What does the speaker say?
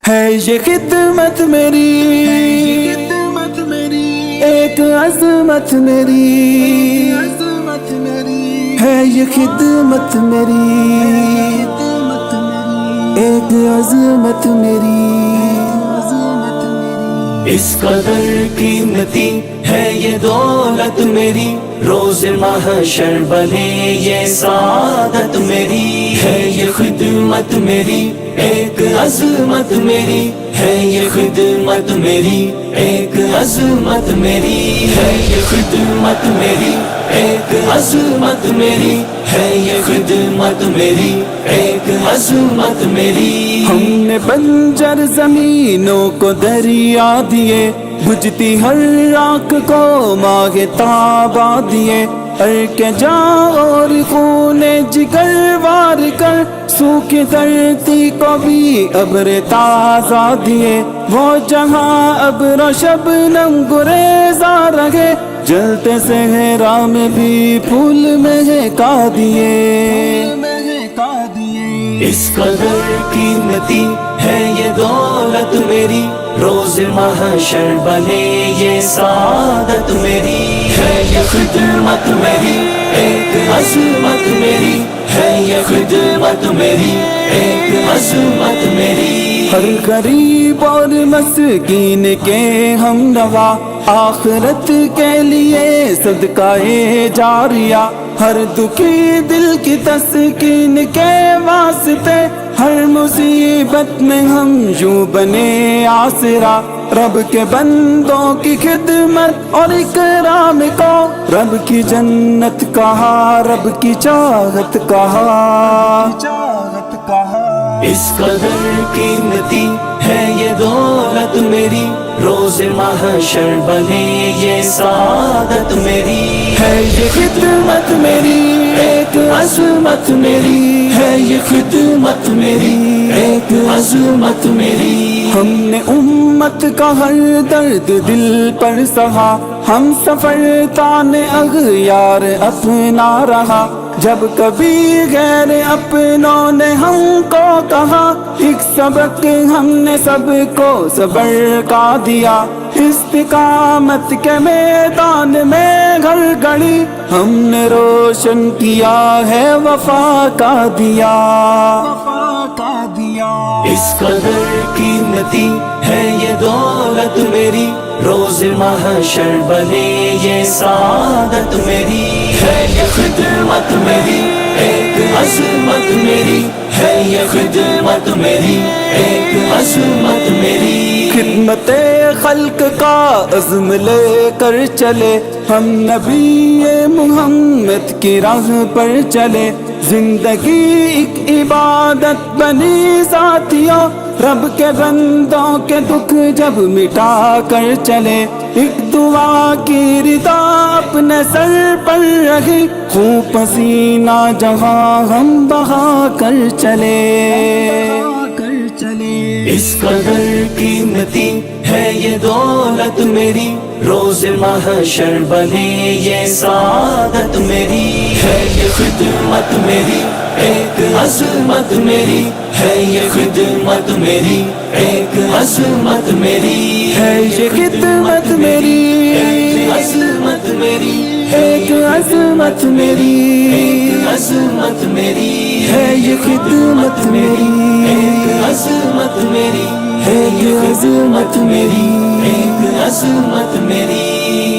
ہے یہ خدمت میری ایک عظمت میری ہے یہ خدمت میری ایک عظمت میری اس قدر قیمتی ہے یہ دولت میری روز محشر بنے یہ سعادت میری ہے یہ خدمت میری ایک عظمت میری ہے یہ خدمت میری ایک عظمت میری ہے یہ خدمت میری ایک عظمت میری ہے یہ خدمت میری ایک عظمت میری ہم نے بنجر زمینوں کو دریا دیے بجھتی ہر راکھ کو ماہ تابا دیے کے جا اور خون جگر وار کر سوکھی دھرتی کو بھی ابر تازہ دیے وہ جہاں ابر و شبنم گریزا رہے جلتے صحرا میں بھی پھول مہکا دیے اس قدر قیمتی ہے یہ دولت میری روز محشر بنے یہ سعادت میری ہے یہ خدمت میری ایک عظمت میری ہے یہ خدمت میری ایک عظمت میری ہر غریب اور مسکین کے ہمنوا آخرت کے لیے صدقہ جاریہ ہر دکھی دل کی تسکین کے واسطے ہر مصیبت میں ہم یوں بنے آسرا رب کے بندوں کی خدمت اور اکرام کو رب کی جنت کہا رب کی چاہت کہا اس قدر قیمتی ہے یہ دولت میری روز محشر بنے یہ سعادت میری ہے یہ خدمت میری ایک عظمت میری ہے یہ خدمت میری ایک عظمت میری ہم نے امت کا ہر درد دل پر سہا ہم سفر تان اغیار اپنا رہا جب کبھی غیر اپنوں نے ہم کو کہا ایک سبق ہم نے سب کو صبر کا دیا استقامت کے میدان میں گھر گڑی ہم نے روشن کیا ہے وفا کا دیا اس قدر قیمتی ہے یہ دولت میری روز محشر بنے یہ سعادت میری ہے یہ خدمت میری ایک عظمت میری ہے یہ خدمت میری ایک عظمت میری خدمت خلق کا عزم لے کر چلے ہم نبی محمد کی راہ پر چلے زندگی ایک عبادت بنی ساتھیوں رب کے بندوں کے دکھ جب مٹا کر چلے ایک دعا کی ردا اپنے سر پر رہی خون پسینہ جہاں ہم بہا کر چلے اس قدر قیمتی ہے یہ دولت میری روز محشر بنے یہ سعادت میری ہے یہ خدمت میری ایک عظمت میری ہے یہ خدمت میری ایک عظمت میری ہے یہ خدمت میری عظمت میری ایک عظمت میری عظمت میری ہے یہ خدمت میری عظمت میری ہے یہ عظمت میری ایک عظمت میری